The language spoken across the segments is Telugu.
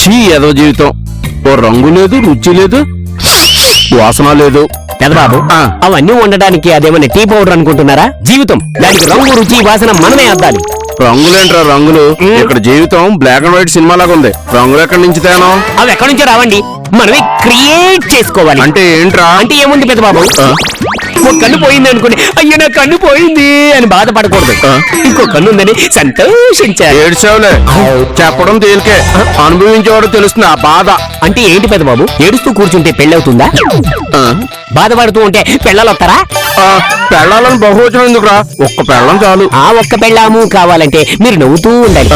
చీ ఏదో జీవితం, ఓ రంగు లేదు, రుచి లేదు, వాసన లేదు. పెదబాబు అవన్నీ ఉండడానికి అదేమన్నా టీ పౌడర్ అనుకుంటున్నారా? జీవితం దానికి రంగు రుచి వాసన మనమే అద్దాలి. రంగులేంట్రా రంగులు? ఇక్కడ జీవితం బ్లాక్ అండ్ వైట్ సినిమా లాగా ఉంది. రంగులు ఎక్కడి నుంచి తేను? అవి ఎక్కడి నుంచో రావండి, మనమే క్రియేట్ చేసుకోవాలి. అంటే ఏంట్రా? అంటే ఏముంది పెదబాబు, ఒక కన్ను పోయింది అనుకోండి, అయ్యో నా కన్ను పోయింది అని బాధపడకూడదు. ఇంకో కన్ను ఉందని సంతోషించాలి. ఏడ్చావులే, చెప్పడం తేలికే, అనుభవించేవాడు తెలుస్తుంది ఆ బాధ. అంటే ఏంటి పెదబాబు, ఏడుస్తూ కూర్చుంటే పెళ్ళవుతుందా? బాధపడుతూ ఉంటే పెళ్ళాలు వస్తారా? పెళ్ళాలని బహువచనం ఎందుకురా, ఒక్క పెళ్ళం చాలు. ఆ ఒక్క పెళ్ళాము కావాలంటే మీరు నవ్వుతూ ఉండాలి.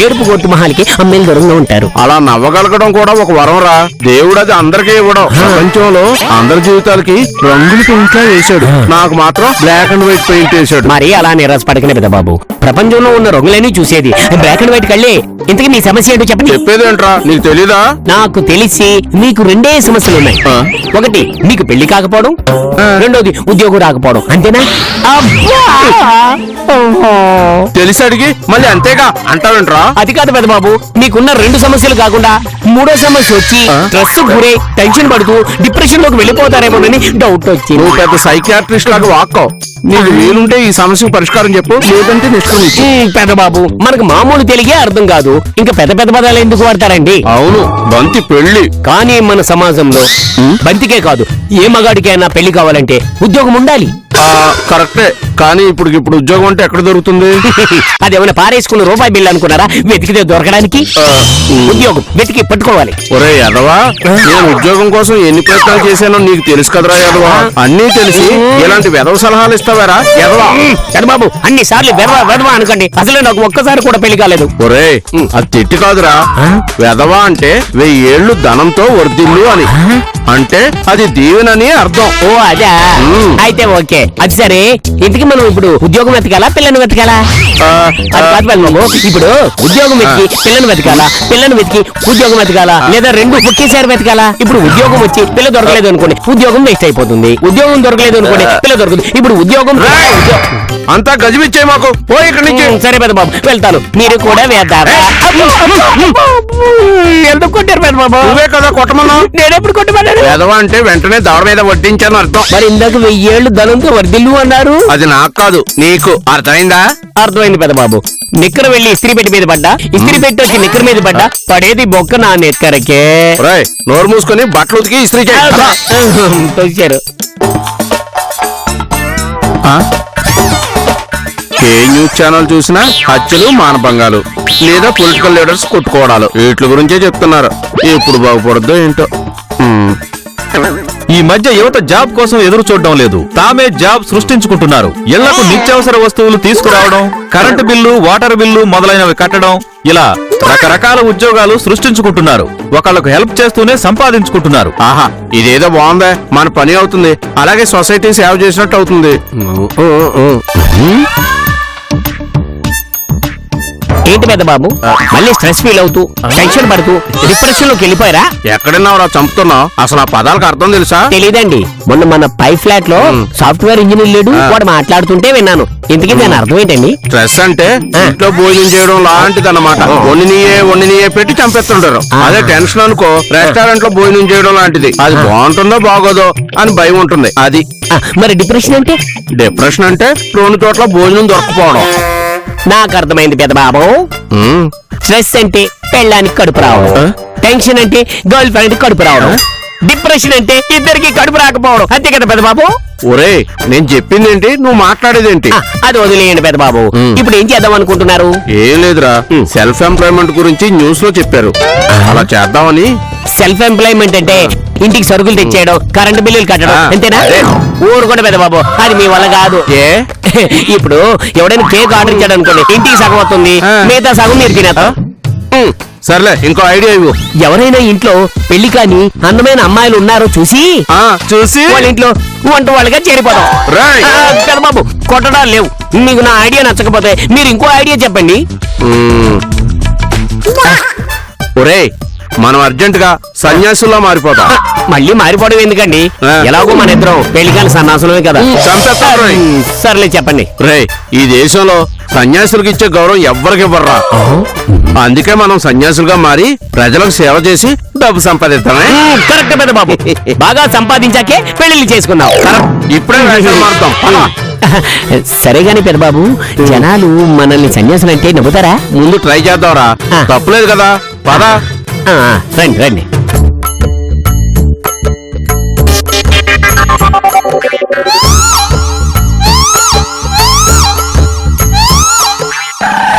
ఏడుపు కొట్టు మహాలకి అమ్మాయిలు దూరంగా ఉంటారు. అలా నవ్వగలగడం కూడా ఒక వరం రా, దేవుడు అది అందరికీ ఇవ్వడం. ప్రపంచంలో అందరి జీవితాలకి రంగులు పెయింట్ వేసాడు, నాకు మాత్రం బ్లాక్ అండ్ వైట్ పెయింట్ వేసాడు. మరి అలా నిరాశపడకనే పెద్ద బాబు, ప్రపంచంలో ఉన్న రంగులన్నీ చూసేది బ్లాక్ అండ్ వైట్ కళ్ళే. ఇంతకీ మీ సమస్య ఏంటో చెప్పండి. చెప్పేదేంట్రా, నీకు తెలీదా? నాకు తెలిసి మీకు రెండే సమస్యలున్నాయి. ఒకటి మీకు పెళ్లి కాకపోవడం, రెండోది ఉద్యోగం రాకపోవడం. అంతేనా? తెలిసి అడిగి మళ్ళీ అంతేగా అంటావేంట్రా? అది కాదు పెద్ద బాబు, మీకున్న రెండు సమస్యలు కాకుండా మూడో సమస్య వచ్చి స్ట్రెస్ గురై టెన్షన్ పడుతూ డిప్రెషన్ లోకి వెళ్ళిపోతారేమోనని డౌట్ వచ్చింది. నువ్వు పెద్ద సైకియాట్రిస్ట్ లాగా వాక్కో. నీకు వీలుంటే ఈ సమస్యకు పరిష్కారం చెప్పు, లేదంటే నిష్క్రమించు. పెద్ద బాబు, మనకు మామూలు తెలిగే అర్థం కాదు, ఇంకా పెద్ద పెద్ద పదాలు ఎందుకు వాడతారండి? అవును, బంతి పెళ్లి. కానీ మన సమాజంలో బంతికే కాదు, ఏ మగాడికైనా పెళ్లి కావాలంటే ఉద్యోగం ఉండాలి. కరెక్టే, కానీ ఇప్పుడు ఉద్యోగం అంటే ఎక్కడ దొరుకుతుంది? అదేమైనా పారేసుకున్న రూపాయి బిల్లు అనుకున్నారా వెతికితే దొరకడానికి? ఉద్యోగం వెతికి పట్టుకోవాలి. ఒరే యదవా, నేను ఉద్యోగం కోసం ఎన్ని ప్రయత్నాలు చేశానో నీకు తెలుసు కదరా యదవా. అన్నీ తెలిసి ఇలాంటి వెధవ సలహాలు ఇస్తావారా యదవా? బాబు, అన్ని సార్లు వెదవా అనుకోండి, అసలు నాకు ఒక్కసారి కూడా పెళ్లి కాలేదు. ఒరే అది తిట్టి కాదురా, వెధవా అంటే 1000 ఏళ్లు ధనంతో వర్ధిల్లు అని, అంటే అది దీవెనని అర్థం. ఓ అదా, అయితే ఓకే. అది సరే, ఇంతకీ మనం ఇప్పుడు ఉద్యోగం వెతకాలా పిల్లని వెతకాలా? అది కాదు బాబు, ఇప్పుడు ఉద్యోగం వెతికి పిల్లని వెతకాలా, పిల్లని వెతికి ఉద్యోగం వెతకాలా, లేదా రెండు ఒకేసారి వెతకాలా? ఇప్పుడు ఉద్యోగం వచ్చి పిల్ల దొరకలేదు అనుకోండి, ఉద్యోగం వేస్ట్ అయిపోతుంది. ఉద్యోగం దొరకలేదు అనుకోండి, పిల్ల దొరకదు. ఇప్పుడు ఉద్యోగం అంతా గజిబిచ్చే మాకు, పోయి ఇక్కడి నుంచి. సరే పెద్ద బాబు, వెళ్తాను. మీరు కూడా వేద్దారా? ఎందుకు కొట్టారు పెద్ద బాబు? నువ్వే కదా కొట్టమన్నా. నేనెప్పుడు కొట్టమన్నాను? వెధవా అంటే వెంటనే దవడ మీద వడ్డించాను అర్థం. మరి ఇందాక 1000 ఏళ్లు ధనంతో వర్ధిల్లు అన్నారు. అది నాకు కాదు నీకు, అర్థమైందా? అర్థమైంది పెద్ద బాబు. నిక్కర వెళ్ళి ఇస్త్రీ పెట్టి మీద పడ్డా, ఇస్త్రీ పెట్టి వచ్చి నిక్కర మీద పడ్డా, పడేది బొక్క నా నిక్కరకే. నోరు మూసుకొని బట్టలు ఉతికి ఇస్త్రీ తొలిచారు. ఏ న్యూస్ ఛానల్ చూసినా హత్యలు, మానభంగాలు, లేదా పొలిటికల్ లీడర్స్ కొట్టుకోవడాలు, వీటి గురించే చెప్తున్నారు. ఎప్పుడు బాగుపడద్దో ఏంటో. ఈ మధ్య యువత జాబ్ కోసం ఎదురు చూడడం లేదు, తామే జాబ్ సృష్టించుకుంటున్నారు. ఇళ్లకు నిత్యావసర వస్తువులు తీసుకురావడం, కరెంటు బిల్లు, వాటర్ బిల్లు మొదలైనవి కట్టడం, ఇలా రకరకాల ఉద్యోగాలు సృష్టించుకుంటున్నారు. ఒకళ్ళకు హెల్ప్ చేస్తూనే సంపాదించుకుంటున్నారు. ఆహా, ఇదేదో బాగుందే, మన పని అవుతుంది, అలాగే సొసైటీ సేవ చేసినట్టు అవుతుంది. ఏంటి పెద్ద బాబు, మళ్ళీ స్ట్రెస్ ఫీల్ అవుతూ టెన్షన్ పడుతూ డిప్రెషన్ లోకి వెళ్ళిపోయారా? ఎక్కడన్నావురా చంపుతున్నావు? అసలు ఆ పదాలకు అర్థం తెలుసా? తెలీదండి. మొన్న మన పై ఫ్లాట్ లో సాఫ్ట్వేర్ ఇంజనీర్ లేడు, వాడు మాట్లాడుతుంటే విన్నాను. ఇంతకీ దాని అర్థం ఏంటండి? స్ట్రెస్ అంటే ఇంట్లో భోజనం చేయడం లాంటిది అన్నమాట. వండినయే పెట్టి చంపేస్తుంటారు. అదే టెన్షన్ అనుకో, రెస్టారెంట్ లో భోజనం చేయడం లాంటిది. అది బాగుంటుందో బాగోదో అని భయం ఉంటుంది. అది మరి డిప్రెషన్ అంటే? డిప్రెషన్ అంటే 2 చోట్ల భోజనం దొరకపోవడం. నాకు అర్థమైంది పెద్ద బాబు. స్ట్రెస్ అంటే పెళ్ళానికి కడుపు రావడం, టెన్షన్ అంటే గర్ల్ ఫ్రెండ్ కడుపు రావడం, డిప్రెషన్ అంటే ఇద్దరికి కడుపు రాకపోవడం. అంతే కదా పెద్ద బాబు? ఒరే, నేను చెప్పింది ఏంటి, నువ్వు మాట్లాడేదేంటి? అది వదిలేయండి పెద్ద బాబు. ఇప్పుడు ఏం చేద్దాం అనుకుంటున్నారు? ఏం లేదురా, సెల్ఫ్ ఎంప్లాయ్మెంట్ గురించి న్యూస్ లో చెప్పారు, అలా చేద్దామని. సెల్ఫ్ ఎంప్లాయ్మెంట్ అంటే ఇంటికి సరుకులు తెచ్చేయడం, కరెంటు బిల్లులు కట్టడం, అంతేనా? ఊరుకోండి పెద్ద బాబు, అది మీ వల్ల కాదు. ఇప్పుడు ఎవడైనా కేక్ ఆర్డర్ ఇచ్చాడు అనుకోండి, ఇంటికి సగం అవుతుంది, మిగతా సగం మీరు తినేస్తాం. సర్లే, ఇంకో ఐడియా ఇవ్వు. ఎవరైనా ఇంట్లో పెళ్లి కాని అందమైన అమ్మాయిలు ఉన్నారో చూసి వాళ్ళ ఇంట్లో వంట వాళ్ళగా చేరిపోదాం. పెద్ద బాబు, కొట్టడాలు లేవు. మీకు నా ఐడియా నచ్చకపోతే మీరు ఇంకో ఐడియా చెప్పండి. ఒరే, మనం అర్జెంట్ గా సన్యాసుల్లో మారిపోతాం. మళ్ళీ మారిపోవడం ఎందుకండి? ఆ. ఎలాగో మన ఇద్దరం పెళ్లికాని సన్నాసులమే కదా. చంపేస్తాం రోయ్. సర్లే చెప్పండి. రేయ్, ఈ దేశంలో సన్యాసులకు ఇచ్చే గౌరవం ఎవ్వరికి ఇవ్వరా. అందుకే మనం సన్యాసులుగా మారి ప్రజలకు సేవ చేసి డబ్బు సంపాదిస్తామే. కరెక్ట్ పెద్ద బాబు. బాగా సంపాదించాకే పెళ్లిళ్ళు చేసుకుందాం. ఇప్పుడే వేషాలు మారుతాం. పద. సరే గాని పెద్ద బాబు, జనాలు మనల్ని సన్యాసులంటే నవ్వుతారా? ముందు ట్రై చేద్దాంరా, ఆ. తప్పులేదు కదా. పద. ఆ, రండి రండి.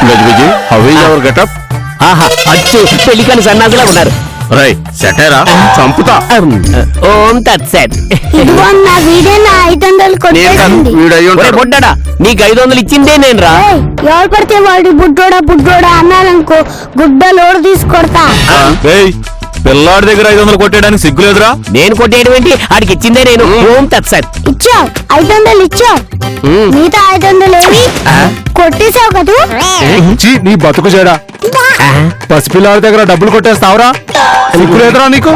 గజిబిజి, హౌ ఈజ్ అవర్ గెటప్? ఆహా, అచ్చు పెళ్లికాని సన్నాసులా ఉన్నారు. రై సెటైరా, చంపుతా. ఓం తత్సత్. ఇదిగో నా వీడే నా 500 కొట్టేసింది. వీడయ్యి ఒరే ఉంటాడు. బొడ్డడా, నీకు 500 ఇచ్చిందే నేను రా. ఏయ్, ఎవరు పడితే వాడు బుడ్డోడా అన్నారనుకో గుడ్డ లోడు తీసుకొడతా. ఏయ్, పిల్లాడి దగ్గర 500 కొట్టేయడానికి సిగ్గులేదురా? నేను కొట్టేయడం ఏంటి? ఆడికి ఇచ్చిందే నేను. ఓం తత్సత్. ఇచ్చావు 500 ఇచ్చావు. మిగతా 500 ఏవి కొట్టేసావు కదూ. చీ, నీ బతుకు చేయడా. పసిపిల్లాడి దగ్గర డబ్బులు కొట్టేస్తావురా? సిగ్గులేదురా నీకు?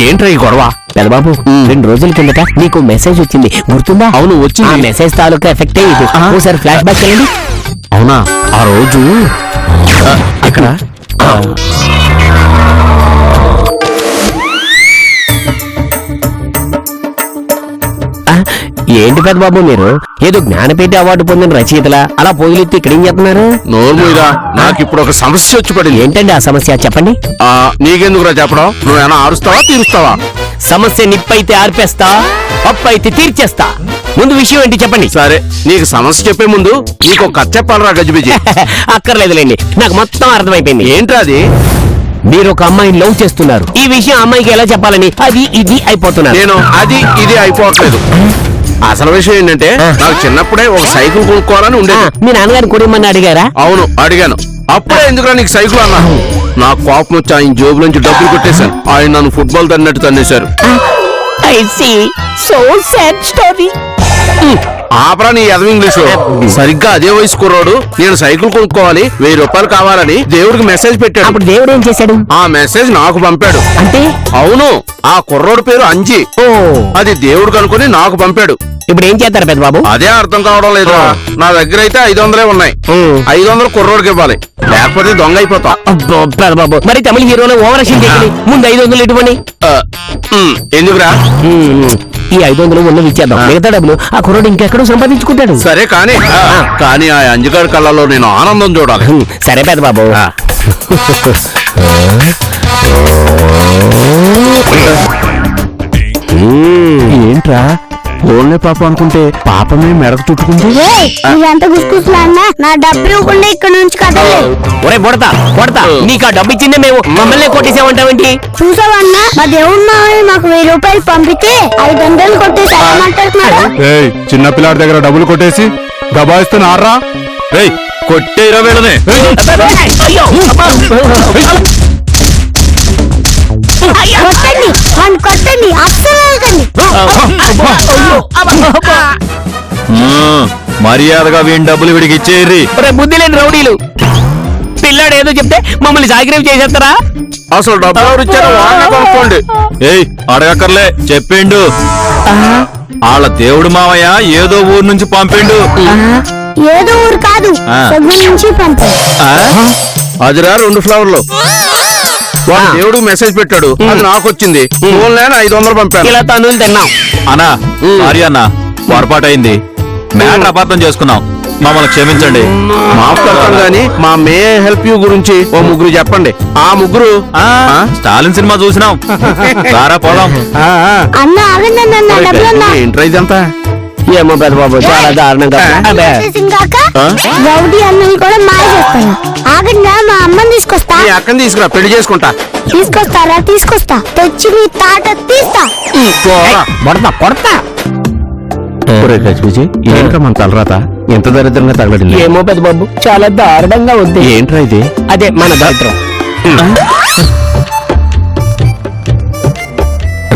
ఏంట్రా ఈ గొడవ? పెదబాబు, 2 రోజుల కిందట నీకు మెసేజ్ వచ్చింది, గుర్తుందా? అవును, వచ్చింది. ఆ మెసేజ్ తాలూకా ఎఫెక్టే ఇది. ఓసారి ఫ్లాష్ బ్యాక్ చేయండి. అవునా? ఆ రోజు ఇక్కడ ఏంటి పెదబాబు మీరు ఏదో జ్ఞానపీఠ అవార్డు పొందిన రచయితలా అలా పోయిలెత్తి ఇక్కడ ఏం చెప్తున్నారు? నోర్ముయిరా, నాకు ఇప్పుడు ఒక సమస్య వచ్చి పడింది. ఏంటండి ఆ సమస్య? చెప్పండి. నీకెందుకురా చెప్పడం? నువ్వేనా ఆరుస్తావా తీరుస్తావా? సమస్య నిప్పైతే ఆర్పేస్తా, పప్పు అయితే తీర్చేస్తా. ముందు విషయం ఏంటి చెప్పండి. సరే, నీకు సమస్య చెప్పే ముందు నీకు ఒక కథ చెప్పాలరా గజిబిజి. అక్కర్లేదులేండి, నాకు మొత్తం అర్థమైపోయింది. ఏంట్రా అది? మీరు ఒక అమ్మాయిని లవ్ చేస్తున్నారు. ఈ విషయం అమ్మాయికి ఎలా చెప్పాలని అది ఇది అయిపోతున్నారు. నేను అది ఇది అయిపోవట్లేదు. అసలు విషయం ఏంటంటే, నాకు చిన్నప్పుడే ఒక సైకిల్ కొనుక్కోవాలని ఉండేది. మీ నాన్నగారిని కొనిమ్మని అడిగారా? అవును, అడిగాను. అప్పుడే ఎందుకురా నీకు సైకిల్ అన్నా. నాకు కోపం వచ్చి ఆయన జోబు నుంచి డబ్బులు కొట్టేశాను. ఆయన నన్ను ఫుట్బాల్ తన్నట్టు తన్నేశారు. I see. So sad story. ఆపరా నీ ఎదవ ఇంగ్లీషు. సరిగ్గా అదే వయసు కుర్రోడు నేను సైకిల్ కొనుక్కోవాలి, 1000 రూపాయలు కావాలని దేవుడికి మెసేజ్ పెట్టాడు. అప్పుడు దేవుడు ఏం చేశాడు? ఆ మెసేజ్ నాకు పంపాడు. అంటే అవును, ఆ కుర్రోడు పేరు అంజి. ఓ, అది దేవుడు కనుకొని నాకు పంపాడు. ఇప్పుడు ఏం చేస్తారు పెద్ద బాబు? అదే అర్థం కావడం లేదు. నా దగ్గర అయితే 500 ఉన్నాయి. 500 కుర్రోడికి ఇవ్వాలి, లేకపోతే దొంగ అయిపోతా. అబ్బో, పెద్ద బాబు, మరి తమిళ హీరోలో ఓవరాక్షన్ చేయాలి. ముందు 500 ఇవ్వండి. ఎందుకురా? ఈ 500 ఉన్నవి ఇచ్చేద్దాం. మిగతా డబ్బులు ఆ కుర్రోడు ఇంకెక్కడో సంపాదించుకుంటాడు. సరే కానీ కానీ ఆ అంజగారి కళ్ళలో నేను ఆనందం చూడాలి. సరే పెద్ద బాబు. ఏంట్రా ఫోన్లే పాప అనుకుంటే పాపమే మెడకు చుట్టుకుంది. ఏయ్, నువ్వెంత గుసగుసలాడినా నా డబ్బు ఇవ్వకుండా ఇక్కడ నుంచి కదలే. ఒరే కొడతా నీకు ఆ డబ్బు ఇచ్చిందే మేము, మమ్మల్ని కొట్టేసామంటావేంటి? చూసావన్నా, మా దేవుడు మావయ్య మాకు 1000 రూపాయలు పంపితే 500 కొట్టేసి ఏమంటున్నాడు? ఏయ్, చిన్నపిల్లాడి దగ్గర డబ్బులు కొట్టేసి దబాయిస్తున్నారా? రేయ్, కొట్టే 20,000నే. అయ్యో, కొట్టండి, వాడిని కొట్టండి, అస్సలు వెళ్ళకండి. మర్యాదగా వీడి డబ్బులు వీడికి ఇచ్చేయర్రి. ఒరే బుద్ధి లేని రౌడీలు, పిల్లాడు ఏదో చెప్తే మమ్మల్ని సాగ్రీవ్ చేసేస్తారా? అసలు డబ్బులు ఎవరు ఇచ్చారో వాళ్ళనే కనుక్కోండి. ఏయ్, అడగక్కర్లే, చెప్పిండు. వాళ్ళ దేవుడు మావయ్య ఏదో ఊరు నుంచి పంపిండు. ఏదో ఊరు కాదు, ఆ. సగ్గు నుంచి పంపాడు. అదిరా 2 ఫ్లవర్లు. వాడు దేవుడికి మెసేజ్ పెట్టాడు, అది నాకు వచ్చింది. ఫోన్లే 500 పంపాను. ఇలా తనులు తిన్నాం. అన్నా, సారీ అన్నా, పొరపాటైంది. మ్యాటర్ అపార్థం చేసుకున్నాం, మమ్మల్ని క్షమించండి. మాఫ్ చేస్తాను గానీ మా మే హెల్ప్ యూ గురించి ఓ 3 చెప్పండి. ఆ 3 స్టాలిన్ సినిమా చూసినాం, రారా పోదాం. అన్న ఆగండి అన్న, నా డబ్బులన్నా. ఏంట్రా ఇదంతా? ఏమో పెద్ద బాబు, చాలా దారుణంగా. అబ్బే. చేసిందాక రౌడీ అన్నని కూడా మాయ చేస్తాను. ఆగండి, మా అమ్మని తీసుకొస్తా. నీ అక్కని తీసుకురా, పెళ్లి చేసుకుంటా. తీసుకొస్తా తెచ్చి మీ తాట తీస్తా. కొడతా. ఏంట్రా మన తలరాత ఎంత దరిద్రంగా తగలడింది? ఏమో పెద్ద బాబు, చాలా దారుణంగా ఉంది. ఏంట్రా ఇది? అదే మన దారిద్రం.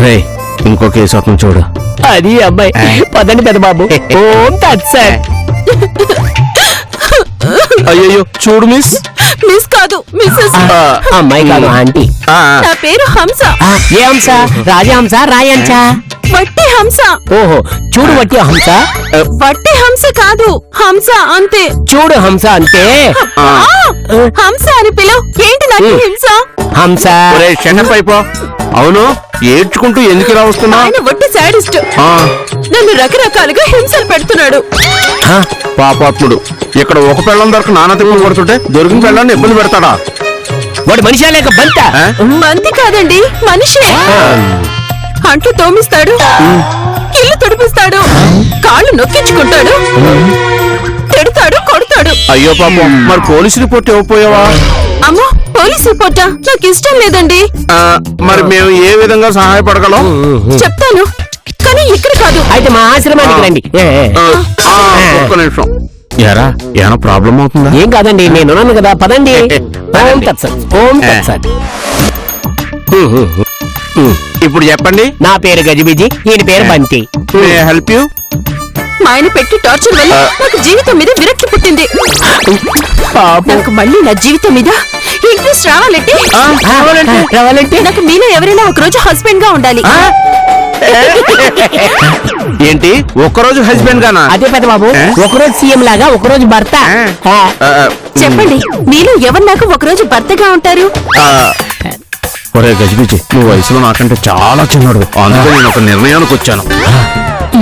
రే, ఇంకో కేసు అవుతుంది చూడు. అది అబ్బాయి. పదండి పెద్ద బాబు. ఓం తత్సత్. అయ్యో చూడు మిస్. మిస్ కాదు మిస్సెస్. అమ్మాయి కాదు ఆంటీ. ఆ, నా పేరు హంస. ఏ హంస? రాజహంస రాయంస? వట్టి హంస. ఓహో చూడు వట్టి హంస. వట్టి హంస కాదు, హంస అంతే. చూడు హంస అంటే ఆ, హంస అని పిలవ్. ఏంటి నాకు హింస? హంస. ఒరే షటప్ అయిపో. అవును, ఏడ్చుకుంటూ ఎందుకు ఇలా వస్తున్నా? ఆయన వట్టి సాడిస్ట్. నన్ను రకరకాలుగా హింసలు పెడుతున్నాడు. పాపాత్ముడు. ఇక్కడ ఒక పెళ్ళం దొరక నాన్న తిప్పలు కొడుతుంటే దొరికిన పెళ్ళాన్ని ఇబ్బంది పెడతాడా? వాడు మనిషి లేక బంత. మంది కాదండి, మనిషి. అంట్లు తోమిస్తాడు, ఇల్లు తుడిపిస్తాడు, కాళ్ళు నొక్కించుకుంటాడు, తిడతాడు, కొడతాడు. అయ్యో పాపం, మరి పోలీసు రిపోర్ట్ ఇవ్వపోయావా? అమ్మో, పోలీస్ రిపోర్టా? నాకు ఇష్టం లేదండి. మరి మేము ఏ విధంగా సహాయపడగలం? చెప్తాను, కానీ ఇక్కడ కాదు. అయితే మా ఆశ్రమానికి రండి. ఒక్క నిమిషం. ఎరా ఏమైనా ప్రాబ్లం అవుతుందా? ఏం కాదండి, నేనున్నాను కదా, పదండి. ఓం తత్సత్, ఓం తత్సత్. ఇప్పుడు చెప్పండి. నా పేరు గజిబిజి, ఈయన పేరు బంతి. Help you. మా ఆయన పెట్టి టార్చర్ వల్ల నాకు జీవితం మీద విరక్తి పుట్టింది. నాకు మళ్ళీ నా జీవితం మీద ఇంట్రెస్ట్ రావాలంటే నాకు మీలో ఎవరైనా ఒక రోజు హస్బెండ్ గా ఉండాలి. ఏంటి ఒక్కరోజు హస్బెండ్ గానా? అదే పెద్ద బాబు, ఒకరోజు సీఎం లాగా ఒకరోజు భర్త. చెప్పండి, మీలో ఎవరు నాకు ఒకరోజు భర్తగా ఉంటారు? ఒరే గజిబిజి, నువ్వు వయసులో నాకంటే చాలా చిన్నడు, అందుకే నేను ఒక నిర్ణయానికి వచ్చాను.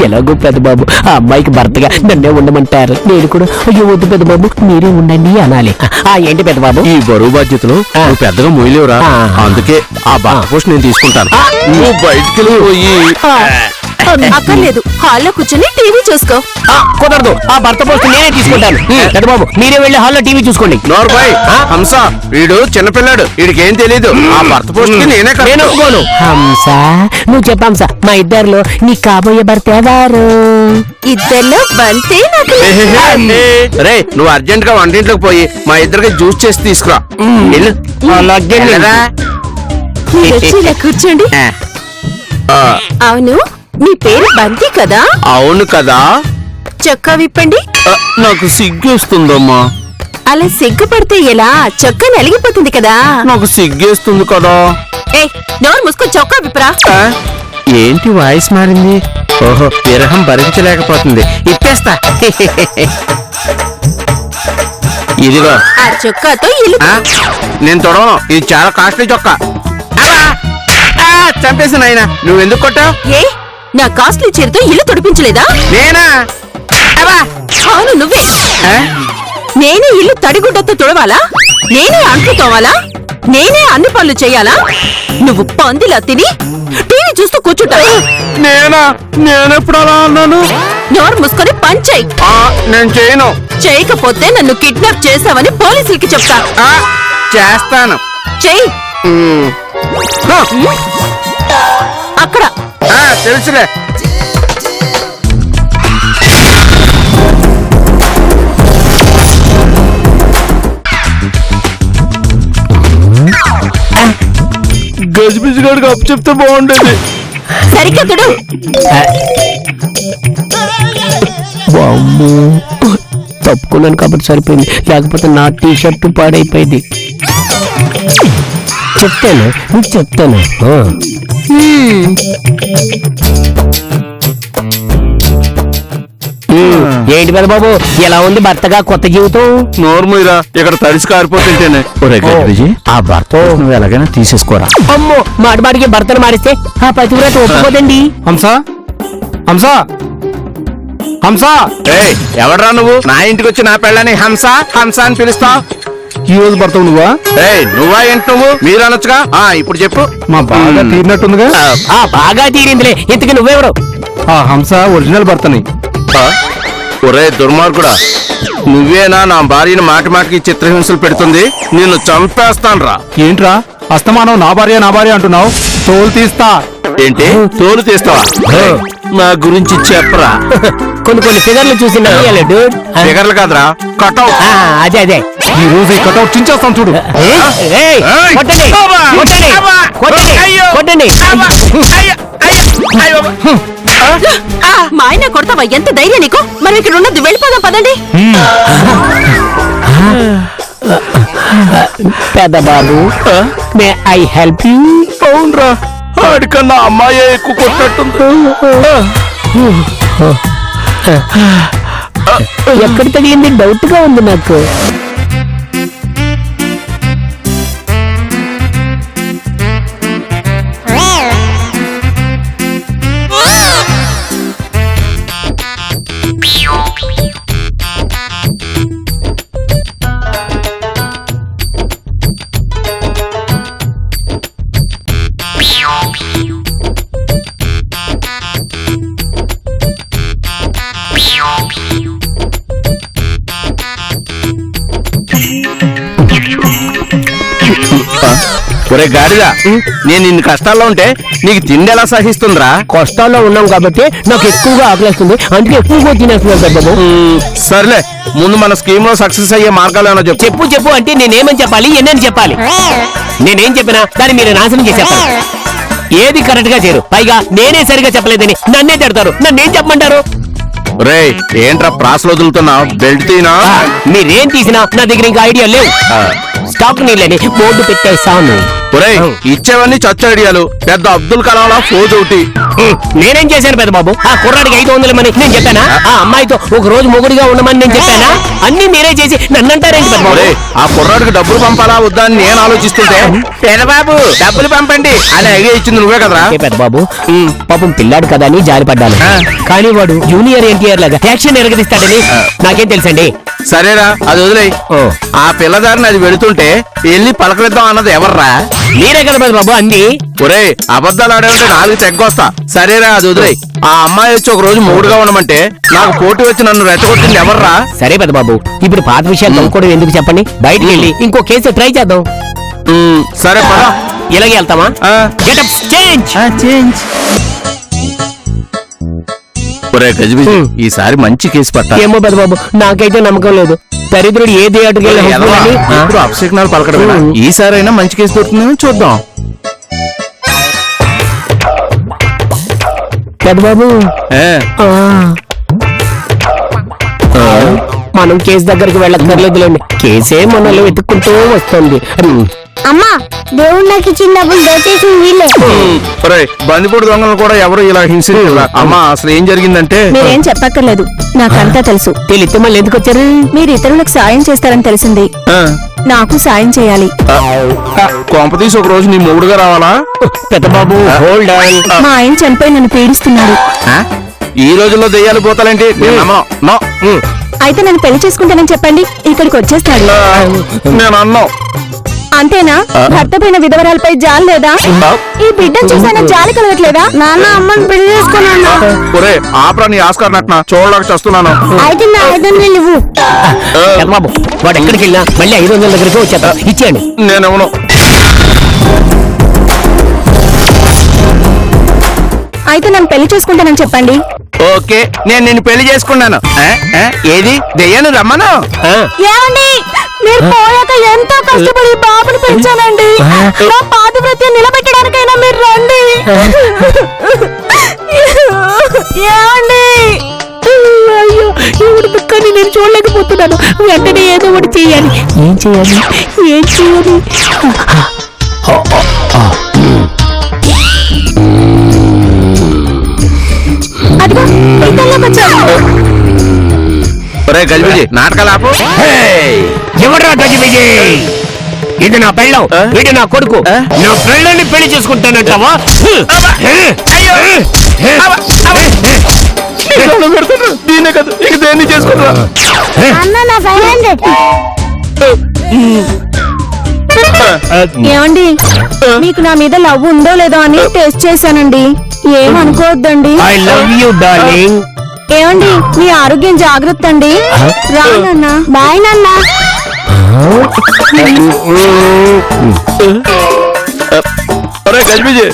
ఎలాగో పెద్ద బాబు, ఆ అమ్మాయికి భర్తగా నన్నే ఉండమంటారు. నేను కూడా అయ్యో వద్దు పెద్ద బాబు, మీరే ఉండండి అనాలి. ఏంటి పెద్ద బాబు? ఈ బరువు బాధ్యతలు నువ్వు పెద్దగా మోయలేవురా, అందుకే ఆ భర్త పోస్ట్ నేను తీసుకుంటాను. నువ్వు బయటికి వెళ్ళిపోయి. అక్కర్లేదు, హాల్లో కూర్చొని టీవీ చూసుకో. కుదరదు, ఆ భర్త పోస్ట్ నేనే తీసుకుంటాను. పెద్ద బాబు, మీరే వెళ్ళి హాల్లో టీవీ చూసుకోండి. నోర్బాయ్ హంస, వీడు చిన్నపిల్లాడు, వీడికి ఏం తెలీదు. ఆ భర్త పోస్ట్ కి నేనే నేను కరెక్ట్. ఒప్పుకోను. హంస, నువ్వు చెప్పంస, మా ఇద్దరిలో నీ కాబోయే భర్త ఎవరు? ఇద్దరిలో బంతే నాకు. రే, నువ్వు అర్జెంట్ గా వంటింట్లోకి పోయి మా ఇద్దరికి జ్యూస్ చేసి తీసుకురా. వెళ్ళు. వెళ్ళరా. మీరు వచ్చి ఇలా కూర్చోండి. అవును, మీ పేరు బంతి కదా? అవును కదా. చొక్కా విప్పండి. నాకు సిగ్గేస్తుందమ్మా. అలా సిగ్గుపడితే ఎలా? చొక్కా నలిగిపోతుంది కదా. నాకు సిగ్గేస్తుంది కదా. ఏ, నోరు మూసుకొని చొక్కా విప్పరా. ఏంటి వాయిస్ మారింది? ఓహో, విరహం భరించలేకపోతుంది. ఇప్పేస్తా. ఇదిగో. ఆ చొక్కాతో ఇల్లు నేను తొడవను, ఇది చాలా కాస్ట్లీ చొక్కా. చంపేసి నాయన, నువ్వెందుకు కొట్టావు? ఏ, నా కాస్ట్లీ చీరతో ఇల్లు తుడిపించలేదా? నేనా? అవును, నువ్వే. నేనే ఇల్లు తడిగుడ్డతో తుడవాలా? నేనే అంట్లు తోవాలా? నేనే అన్ని పనులు చెయ్యాలా? నువ్వు పందిలా తిని టీవీ చూస్తూ కూర్చుంటా. నేనెప్పుడు అలా అన్నాను? నోరు మూసుకొని పంచేయి. నేను చేయను. చేయకపోతే నన్ను కిడ్నాప్ చేశావని పోలీసులకి చెప్తా. చేస్తాను. చెయ్యి. అక్కడ తెలుసులే. గజిబిజి గారికి అప్పు చెప్తే బాగుండేది. సరిగ్గా తుడు. తప్పుకున్నాను కాబట్టి సరిపోయింది, లేకపోతే నా టీ షర్టు పాడైపోయింది. చెప్తాను, నీకు చెప్తాను. ఏంటి పెద్ద బాబు, ఎలా ఉంది భర్తగా కొత్త జీవితం? నోర్మీరా, ఇక్కడ తడిసి కారిపోతుంటేనే. ఆ భర్త నువ్వు ఎలాగైనా తీసేసుకోరా. అమ్మో, మాటిమాటికి భర్తను మారిస్తే ఆ పతివ్రత ఒప్పుకోదండి. హంస, హంస, హంస. ఎవడరా నువ్వు? నా ఇంటికి వచ్చి నా పెళ్ళని హంస హంస అని పిలుస్తావు? ఈ రోజు భర్తవు నువ్వా? నువ్వా ఏంటి నువ్వు? మీరు అనొచ్చుగా. ఇప్పుడు చెప్పు. మా బాగా తీరినట్టుందిగా. బాగా తీరిందిలే. ఇంతకి నువ్వెవరు? ఆ హంస ఒరిజినల్ భర్తని. ఒరే దుర్మార్గుడా, నువ్వేనా నా భార్యను మాటి మాటికి చిత్రహింసలు పెడుతుంది? నిన్ను చంపేస్తాన్రా. ఏంట్రా అస్తమానం నా భార్య అంటున్నావు? తోలు తీస్తా. ఏంటి తోలు తీస్తావా? నా గురించి చెప్పరా. కొన్ని ఫిగర్లు చూసి నవ్వేయాలి. ఫిగర్లు కాదురా, కటౌట్. అదే ఈ రోజు ఈ కటౌట్ చించేస్తాం చూడు. కొట్టండి. మా ఆయన కొడతావా? ఎంత ధైర్యం నీకు? మనం ఇక్కడ ఉన్నది వెళ్ళిపోదాం పదండి. పెద్ద బాబు, మే ఐ హెల్ప్ యూ? అవునరా, ఆడికన్నా అమ్మాయే ఎక్కువ కొట్టినట్టుంది. ఎక్కడ తగిలింది డౌట్ గా ఉంది నాకు. ఒరే గాడిదా, నేను ఇన్ని కష్టాల్లో ఉంటే నీకు తిండి ఎలా సహిస్తుందిరా? కష్టాల్లో ఉన్నాం కాబట్టి నాకు ఎక్కువగా ఆకలిస్తుంది, అందుకే ఎక్కువగా తినేస్తున్నాను పెద్ద బాబు. సర్లే, ముందు మన స్కీమ్ లో సక్సెస్ అయ్యే మార్గాలు ఏమో చెప్పు. చెప్పు చెప్పు అంటే నేనేమని చెప్పాలి, ఎన్నని చెప్పాలి? నేనేం చెప్పినా దాన్ని మీరు నాశనం చేసి చెప్పాలి. ఏది కరెక్ట్ గా చేయరు, పైగా నేనే సరిగా చెప్పలేదని నన్నే తిడతారు. నన్నేం చెప్పమంటారు? రే, ఏంట్రా ప్రాసలు వదులుతున్నావు? బెల్ట్ తీనా? మీరేం తీసినా నా దగ్గర ఇంకా ఐడియా లేవు. స్టాక్ నీళ్ళని బోర్డు పెట్టేస్తాను. ఒరేయ్, ఇచ్చేవన్నీ చచ్చ ఐడియాలు. పెద్ద అబ్దుల్ కలాంలా ఫోజ్ ఒకటి. నేనేం చేశాను పెద్ద బాబు? ఆ కుర్రాడికి 500 మని నేను చెప్పానా? ఆ అమ్మాయితో ఒక రోజు మొగుడిగా ఉండమని నేను చెప్పానా? అన్ని మీరే చేసి నన్నంటారేంటి పెద్ద బాబు? ఒరేయ్, ఆ కుర్రాడికి డబ్బులు పంపాలా వద్దా అని నేను ఆలోచిస్తుంటే, పెదబాబు డబ్బులు పంపండి అని అగే ఇచ్చింది నువ్వే కదరా? ఏ పెద్ద బాబు, పాపం పిల్లాడు కదా అని జారిపడ్డాను. కానీ వాడు జూనియర్ ఎన్టీఆర్ లాగా యాక్షన్ ఎరగదీస్తాడని నాకేం తెలుసండి. సరేరా, అది వదిలేయ్. ఆ పిల్లదారిని అది వెళుతుంటే వెళ్ళి పలకరిద్దాం అన్నది ఎవర్రా? మీరే కదా పెద్ద బాబు అంది. ఒరేయ్, అబద్ధాలు ఆడేవంటే 4 తెగ్గొస్తా. సరేరా, అది వదిలేయ్. ఆ అమ్మాయి వచ్చి ఒక రోజు మూడుగా ఉండమంటే నాకు పోటీ వచ్చి నన్ను రెచ్చగొట్టింది ఎవర్రా? సరే పెద్ద బాబు, ఇప్పుడు పాత విషయాలు తవ్వుకోవడం ఎందుకు చెప్పండి? బయటికి వెళ్ళి ఇంకో కేసు ట్రై చేద్దాం. సరే పదా, ఇలాగే వెళ్తామా? Getup change. ఒరే గజిబిజి, ఈసారి మంచి కేసు పట్టా. ఏమో పెద్ద బాబు, నాకైతే నమ్మకం లేదు. దరిద్రుడు ఏ థియేటర్కి వెళ్ళి ఇప్పుడు అపశకునాలు పలకడమేనా? ఈసారైనా మంచి కేసు దొరుకుతుందని చూద్దాం. పెద్ద బాబు, మనం కేసు దగ్గరికి వెళ్ళక్కర్లేదులేండి. కేసే మనల్ని వెతుక్కుంటూ వస్తుంది. అమ్మా, దేవుడు నాకు ఇచ్చిన డబ్బులు దయచేసి వీళ్ళే. ఒరేయ్, బందిపోటు దొంగలు కూడా ఎవరు ఇలా హింసించారు? అమ్మా, అసలు ఏం జరిగిందంటే, మీరేం చెప్పక్కర్లేదు, నాకంతా తెలుసు. తెలిస్తే మళ్ళీ ఎందుకు వచ్చారు? మీరు ఇతరులకు సాయం చేస్తారని తెలిసింది. నాకు సాయం చేయాలి. కొంపతీసి ఒక రోజు నీ మూడుగా రావాలా? పెద్ద బాబు, హోల్డ్ ఆన్. మా ఆయన చనిపోయి నన్ను పీడిస్తున్నాడు. ఈ రోజుల్లో దెయ్యాలు పోతాలేంటి? నేను నమ్మను. నో. అయితే నన్ను పెళ్లి చేసుకుంటానని చెప్పండి, ఇక్కడికి వచ్చేస్తాడు. నేను అన్నావు. అంతేనా? భర్త పోయిన విధవరాలపై జాలి లేదా? ఈ బిడ్డను చూసానా జాలి కలగట్లేదా? నాన్న, అమ్మని పెళ్లి చేసుకున్నాను. ఒరే, ఆపరా నీ ఆస్కార్ నటన, చూడలేక చేస్తున్నాను. అయితే నా 500 ఇవ్వు. పెద్ద బాబు, వాడు ఎక్కడికి వెళ్ళినా మళ్ళీ 500 దగ్గరికి వచ్చేద్దాం. ఇచ్చేయండి. నేనేమను. అయితే నన్ను పెళ్లి చేసుకుంటానని చెప్పండి. ఓకే, నేను నిన్ను పెళ్లి చేసుకున్నాను. ఏది దెయ్యాన్ని రమ్మను. ఏమండి, మీరు పోయాక ఎంతో కష్టపడి ఈ బాబుని పెంచానండి. నా పాతివ్రత్యం నిలబెట్టడానికైనా మీరు రండి. ఏమండి? అయ్యో, ఇప్పుడు దుఃఖాన్ని నేను చూడలేకపోతున్నాను. వెంటనే ఏదో ఒకటి చేయాలి. ఏం చేయాలి? అదిగో ఇతరులకు వచ్చాను. ఒరే గజిబిజి, నాటకాలు ఆపు. ఎవడ్రా గజిబిజి? ఇది నా పెళ్ళం, వీడు నా కొడుకు. నా పెళ్ళని పెళ్లి చేసుకుంటానంటావా? దీనే కదా, ఇక దేన్ని చేసుకుంటా. అన్న, నా 500. ఏమండి, మీకు నా మీద లవ్ ఉందో లేదో అని టెస్ట్ చేశానండి. ఏమనుకోవద్దండి. I love you darling. ఏమండి, మీ ఆరోగ్యం జాగ్రత్త అండి. రానన్నా. బాయ్ నాన్న. ఒరే గజిబిజి,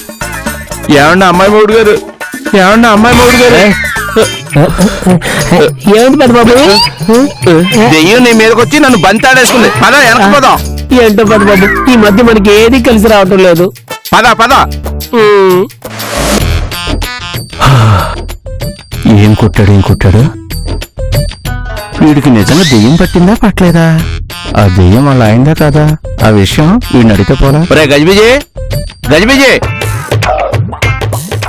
ఏమన్నా అమ్మాయి మౌడు గారు? ఏంటి పెద్ద బాబు? దెయ్యం నీ మీదకి వచ్చి నన్ను బంతాడేసుకుంది. పద, వెనక్కి పోదాం. ఏంటో పెద్ద బాబు, ఈ మధ్య మనకి ఏది కలిసి రావటం లేదు. పద. ఏం కొట్టాడు వీడికి నిజంగా దెయ్యం పట్టిందా పట్టలేదా? ఆ దెయ్యం అలా అయిందా కదా? ఆ విషయం వీడిని అడిగితే పోలా. ఒరే గజిబిజే,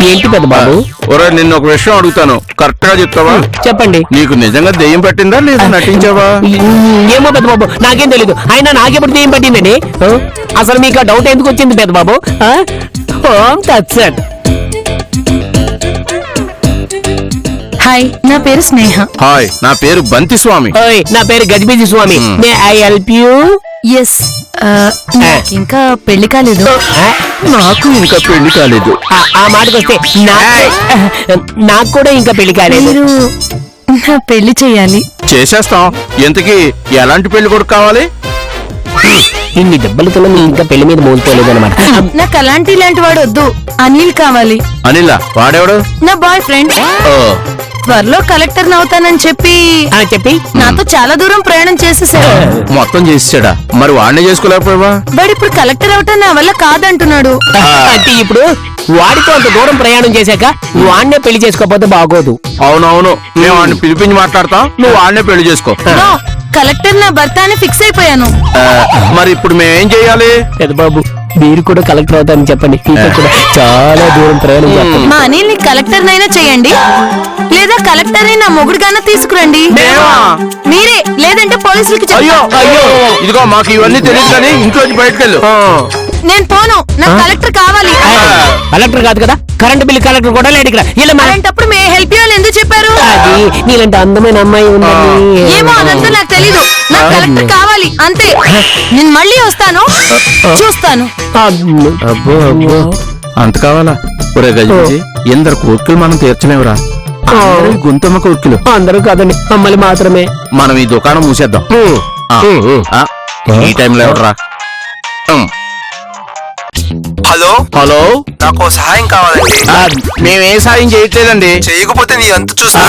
ఏంటి పెద్ద బాబు? ఒరే నిన్ను ఒక విషయం అడుగుతాను, కరెక్ట్ గా చెప్తావా? చెప్పండి. నీకు నిజంగా దెయ్యం పట్టిందా లేదా నటించావా? ఏమో పెద్ద బాబు, నాకేం తెలీదు. అయినా నాకెప్పుడు దెయ్యం పట్టిందండి? అసలు మీకు ఆ డౌట్ ఎందుకు వచ్చింది పెద్ద బాబు? ఓం తత్సత్. హాయ్, నా పేరు స్నేహ. హాయ్, నా పేరు బంతి స్వామి. ఓయ్, నా పేరు Gajibiji Swami. May I help you? Yes, ఇంకా పెళ్లి కాలేదు. నాకు ఇంకా పెళ్లి కాలేదు. ఆ మాటకొస్తే నాకు కూడా ఇంకా పెళ్లి కాలేదు. మీరు నా పెళ్లి చేయాలి. చేసేస్తాం. ఇంతకీ ఎలాంటి పెళ్లి కొడుకు కావాలి? ఇన్ని దెబ్బలతో మీరు ఇంకా పెళ్లి మీద మోలుకోలేదు అనమాట. నాకు అలాంటి ఇలాంటి వాడు వద్దు, అనిల్ కావాలి. అనిలా? వాడేవాడు? నా బాయ్ ఫ్రెండ్. ఓ, త్వరలో కలెక్టర్ అవుతానని చెప్పి చెప్పి నాతో చాలా దూరం ప్రయాణం చేసేసాడు. మొత్తం చేసాడా? మరి వాడినే చేసుకోలేకపోయావా? బట్ ఇప్పుడు కలెక్టర్ అవటం నా వల్ల కాదంటున్నాడు. అంటే ఇప్పుడు వాడితో అంత దూరం ప్రయాణం చేశాక వాడినే పెళ్లి చేసుకోకపోతే బాగోదు. అవునవును, మేము వాడిని పిలిపించి మాట్లాడతాం, నువ్వు వాడినే పెళ్లి చేసుకో. నో, కలెక్టర్ నా భర్త అని ఫిక్స్ అయిపోయాను. మరి ఇప్పుడు మేమేం చెయ్యాలి? పెద్ద బాబు, మీరు కూడా కలెక్టర్ అవుతారని చెప్పండి. ఇంకా కూడా చాలా దూరం ప్రయాణం చేస్తాం. మా అనిల్ని కలెక్టర్ నైనా చేయండి, లేదా కలెక్టర్ ని నా మొగుడుగానే తీసుకురండి. మేమా? మీరే, లేదంటే పోలీసులకి అయ్యో చెప్తా. అయ్యో, ఇదిగో మాకు ఇవన్నీ తెలియదు కానీ ఇంట్లోంచి బయటకెళ్ళు. నేను పోను, నాకు కలెక్టర్ కావాలి. కలెక్టర్ కాదు కదా, కరెంట్ బిల్ కలెక్టర్ కూడా లేడు ఇక్కడ. ఇలా అలాంటప్పుడు మే హెల్ప్ యూ అని ఎందుకు చెప్పారు? అది నీలాంటి అందమైన అమ్మాయి ఉందని. ఏమో, అదంతా నాకు తెలీదు. నాకు కలెక్టర్ కావాలి అంతే. నేను మళ్ళీ వస్తాను, చూస్తాను. అబ్బో అబ్బో, అంత కావాలా? ఒరే గజపతి, ఎందరు కోర్టులు మనం తీర్చలేవురా. అందరూ గుంతమ్మ కోర్టులు. అందరూ కాదండి, మమ్మల్ని మాత్రమే. మనం ఈ దుకాణం మూసేద్దాం. ఆ, ఈ టైంలో ఎవడరా? హలో హలో, నాకు సహాయం కావాలండి. మేమేం సాయం చేయట్లేదండి. చేయకపోతే నీ అంత చూసా.